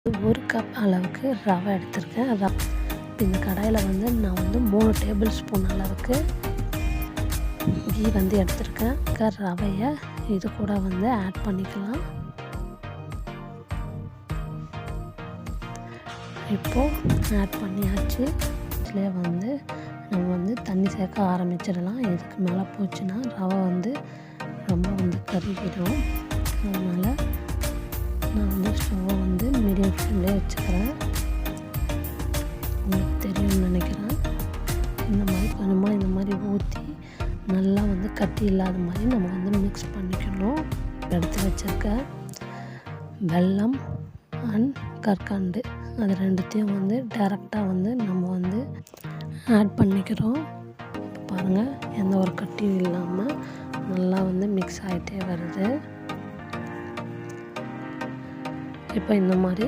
1 cup அளவுக்கு ரவை எடுத்திருக்கேன். இந்த கடாயில் வந்து நான் வந்து 3 டேபிள் ஸ்பூன் அளவுக்கு கீ வந்து எடுத்திருக்கேன். ரவையை இது கூட வந்து ஆட் பண்ணிக்கலாம். இப்போது ஆட் பண்ணியாச்சு. இதில் வந்து நம்ம வந்து தண்ணி சேர்க்க ஆரம்பிச்சிடலாம். இதுக்கு மேலே போச்சுன்னா ரவை வந்து ரொம்ப வந்து கருகிடும். அதனால் நான் வந்து ஸ்டவ்வை வந்து மீடியம் ஃப்ளேம்லேயே வச்சுக்கிறேன். உங்களுக்கு தெரியும்னு நினைக்கிறேன். இந்த மாதிரி கொஞ்சமாக இந்த மாதிரி ஊற்றி நல்லா வந்து கட்டி இல்லாத மாதிரி நம்ம வந்து மிக்ஸ் பண்ணிக்கணும். எடுத்து வச்சுருக்க வெல்லம் அண்ட் கற்கண்டு அது ரெண்டுத்தையும் வந்து டைரெக்டாக வந்து நம்ம வந்து ஆட் பண்ணிக்கிறோம். பாருங்கள், எந்த ஒரு கட்டியும் இல்லாமல் நல்லா வந்து மிக்ஸ் ஆகிட்டே வருது. இப்போ இந்த மாதிரி